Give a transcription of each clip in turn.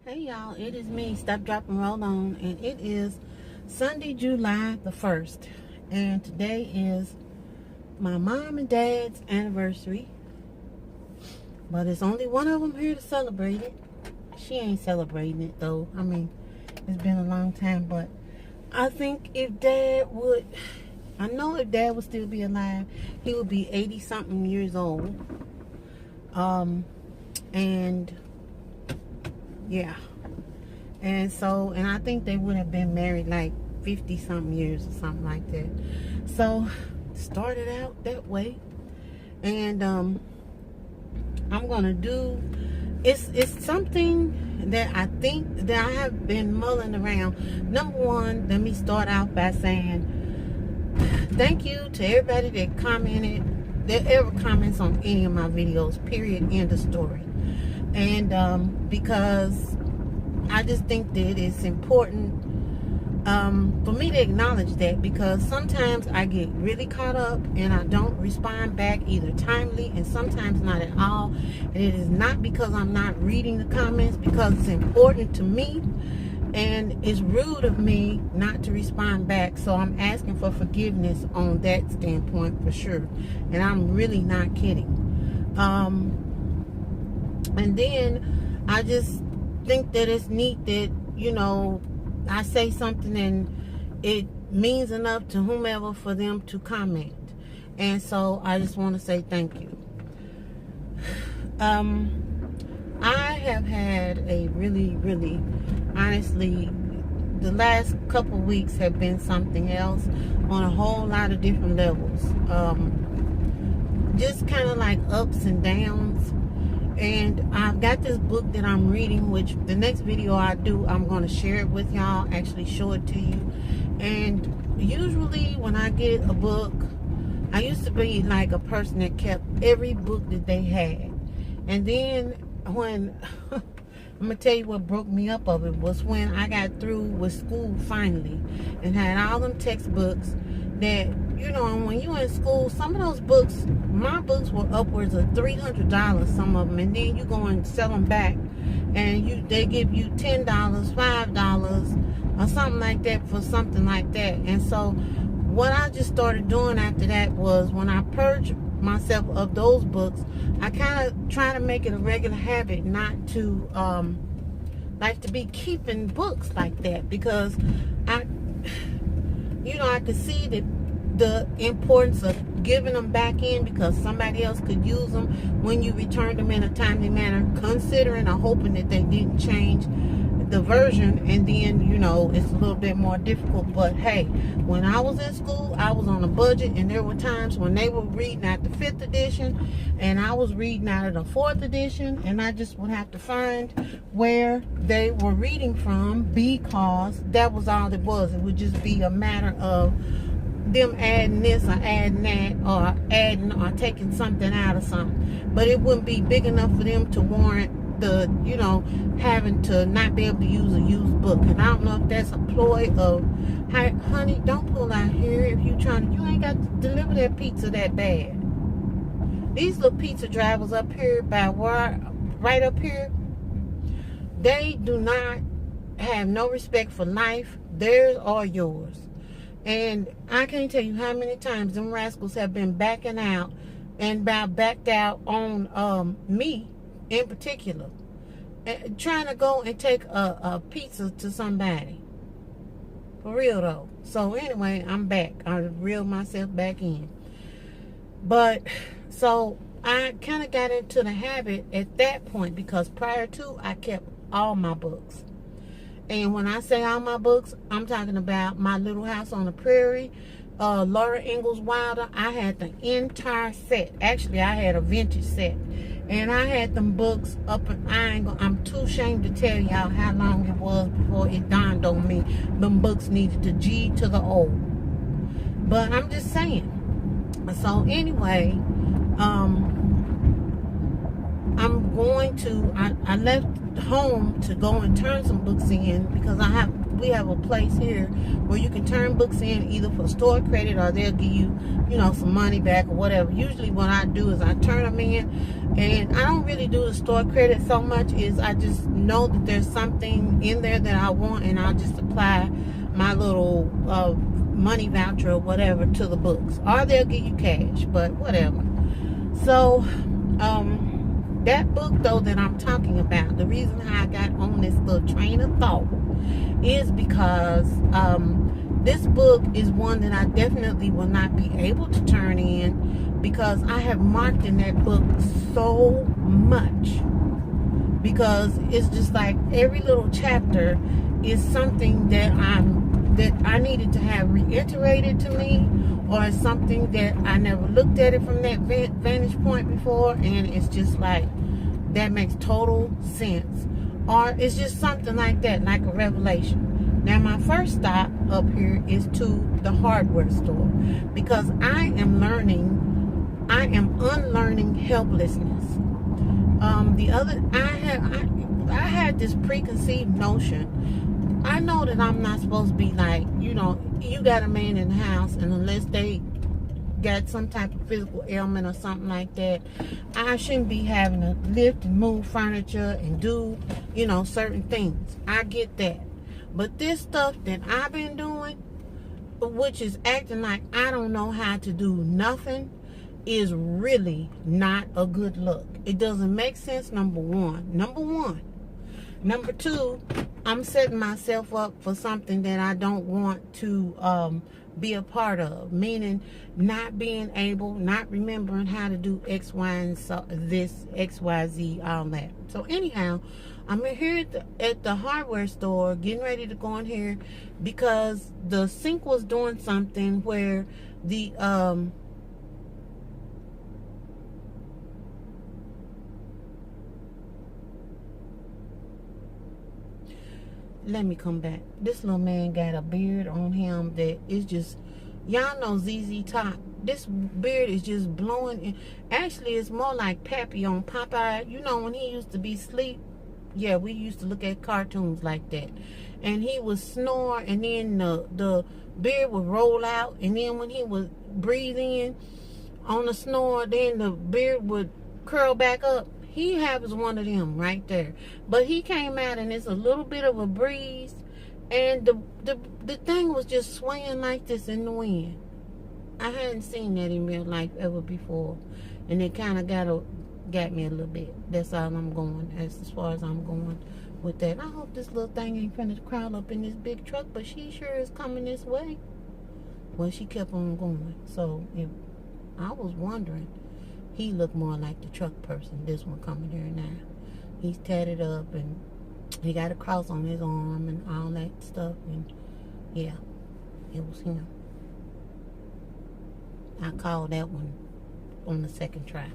Hey y'all, it is me, Stop, Drop, and Roll On, and it is Sunday, July the 1st, and today is my mom and dad's anniversary, but it's only one of them here to celebrate it. She ain't celebrating it though. I mean, it's been a long time, but I think if dad would, I know if dad would still be alive, he would be 80 something years old. And yeah, and I think they would have been married like 50 something years or something like that. So started out that way, and I'm gonna do, it's something that I think that I have been mulling around. Number one, let me start out by saying thank you to everybody that commented, that ever comments on any of my videos, period, end of story. And because I just think that it's important for me to acknowledge that, because sometimes I get really caught up and I don't respond back either timely and sometimes not at all. And it is not because I'm not reading the comments, because it's important to me and it's rude of me not to respond back. So I'm asking for forgiveness on that standpoint for sure, and I'm really not kidding. And then I just think that it's neat that, you know, I say something and it means enough to whomever for them to comment. And so I just want to say thank you. I have had a really, honestly, the last couple weeks have been something else on a whole lot of different levels. Just kind of like ups and downs. And I've got this book that I'm reading, which the next video I do, I'm going to share it with y'all, actually show it to you. And usually when I get a book, I used to be like a person that kept every book that they had. And then when, I'm going to tell you what broke me up of it, was when I got through with school finally and had all them textbooks that, you know, when you in school, some of those books, my books were upwards of $300, some of them, and then you go and sell them back, and they give you $10, $5, or something like that for something like that. And so what I just started doing after that was, when I purged myself of those books, I kind of try to make it a regular habit not to like to be keeping books like that, because I could see that the importance of giving them back in, because somebody else could use them when you return them in a timely manner, considering or hoping that they didn't change the version. And then, you know, it's a little bit more difficult. But hey, when I was in school, I was on a budget, and there were times when they were reading out the 5th edition and I was reading out of the 4th edition, and I just would have to find where they were reading from, because that was all it was. It would just be a matter of them adding this or adding that, or adding or taking something out of something, but it wouldn't be big enough for them to warrant the, you know, having to not be able to use a used book. And I don't know if that's a ploy of, hey, honey, don't pull out here if you ain't got to deliver that pizza that bad. These little pizza drivers up here by where, right up here, they do not have no respect for life, theirs or yours. And I can't tell you how many times them rascals have been backing out, and backed out on me in particular, trying to go and take a pizza to somebody. For real though. So anyway, I'm back. I reeled myself back in. But so I kind of got into the habit at that point, because prior to, I kept all my books. And when I say all my books, I'm talking about My Little House on the Prairie, Laura Ingalls Wilder. I had the entire set. Actually, I had a vintage set. And I had them books up, and I'm too ashamed to tell y'all how long it was before it dawned on me them books needed the G to the O. But I'm just saying. So anyway, I'm going to, I left home to go and turn some books in, because I have we have a place here where you can turn books in either for store credit or they'll give you, you know, some money back or whatever. Usually what I do is I turn them in, and I don't really do the store credit so much. Is I just know that there's something in there that I want, and I'll just apply my little money voucher or whatever to the books, or they'll give you cash, but whatever. So that book though that I'm talking about, the reason how I got on this little train of thought is because this book is one that I definitely will not be able to turn in, because I have marked in that book so much, because it's just like every little chapter is something that I needed to have reiterated to me, or it's something that I never looked at it from that vantage point before, and it's just like that makes total sense, or it's just something like that, like a revelation. Now my first stop up here is to the hardware store, because I am unlearning helplessness. I had this preconceived notion. I know that I'm not supposed to be like, you know, you got a man in the house, and unless they got some type of physical ailment or something like that, I shouldn't be having to lift and move furniture and do, you know, certain things. I get that. But this stuff that I've been doing, which is acting like I don't know how to do nothing, is really not a good look. It doesn't make sense, number one. Number two, I'm setting myself up for something that I don't want to be a part of, meaning not being able, not remembering how to do X, Y, and so this, X, Y, Z, all that. So anyhow, I'm here at the hardware store, getting ready to go in here, because the sink was doing something where the let me come back. This little man got a beard on him that is just, y'all know ZZ Top. This beard is just blowing in. Actually, it's more like Pappy on Popeye. You know, when he used to be asleep, yeah, we used to look at cartoons like that. And he would snore, and then the beard would roll out, and then when he would breathe in on the snore, then the beard would curl back up. He has one of them right there. But he came out, and it's a little bit of a breeze, and the thing was just swaying like this in the wind. I hadn't seen that in real life ever before, and it kind of got me a little bit. That's all I'm going, as far as I'm going with that. I hope this little thing ain't finna crawl up in this big truck, but she sure is coming this way. Well, she kept on going. So I was wondering, he looked more like the truck person, this one coming here now. He's tatted up, and he got a cross on his arm and all that stuff, and yeah, it was him. I called that one on the second try.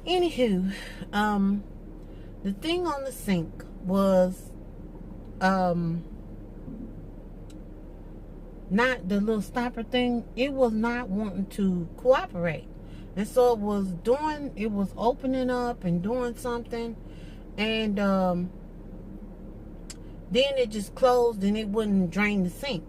Anywho, the thing on the sink was not the little stopper thing. It was not wanting to cooperate. And so it was opening up and doing something, and then it just closed, and it wouldn't drain the sink.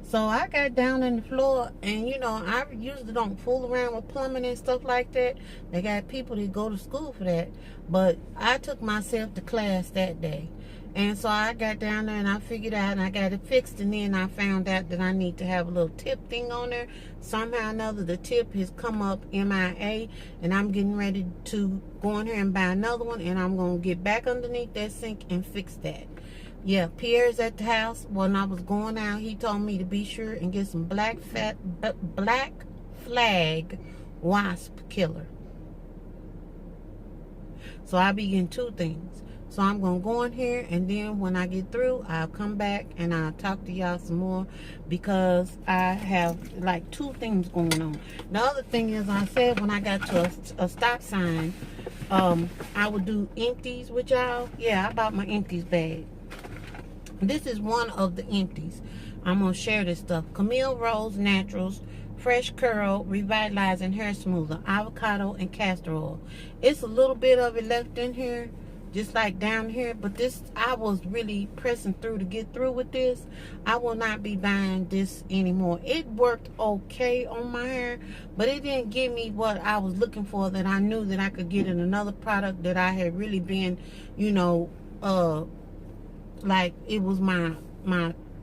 So I got down on the floor, and you know, I usually don't fool around with plumbing and stuff like that. They got people that go to school for that, but I took myself to class that day. And so I got down there, and I figured out, and I got it fixed, and then I found out that I need to have a little tip thing on there. Somehow or another, the tip has come up MIA, and I'm getting ready to go in here and buy another one, and I'm going to get back underneath that sink and fix that. Yeah, Pierre's at the house. When I was going out, he told me to be sure and get some black flag wasp killer. So I'll be getting two things. So I'm going to go in here, and then when I get through, I'll come back and I'll talk to y'all some more, because I have like two things going on. The other thing is, I said when I got to a stop sign, I would do empties with y'all. Yeah, I bought my empties bag. This is one of the empties. I'm going to share this stuff. Camille Rose Naturals, Fresh Curl, Revitalizing Hair Smoother, Avocado, and Castor Oil. It's a little bit of it left in here. just like down here. But this, I was really pressing through to get through with this. I will not be buying this anymore. It worked okay on my hair, but it didn't give me what I was looking for, that I knew that I could get in another product that I had really been, you know, like it was my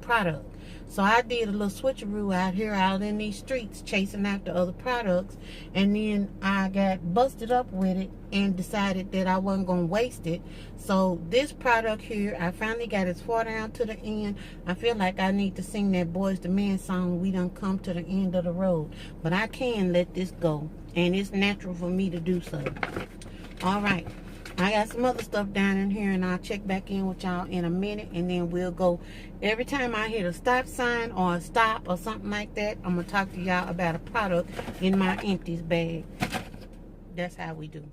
product. So I did a little switcheroo out here, out in these streets, chasing after other products, and then I got busted up with it and decided that I wasn't going to waste it. So this product here, I finally got as far down to the end. I feel like I need to sing that Boys to Men song, we done come to the end of the road. But I can let this go, and it's natural for me to do so. All right. I got some other stuff down in here, and I'll check back in with y'all in a minute, and then we'll go. Every time I hit a stop sign or a stop or something like that, I'm going to talk to y'all about a product in my empties bag. That's how we do.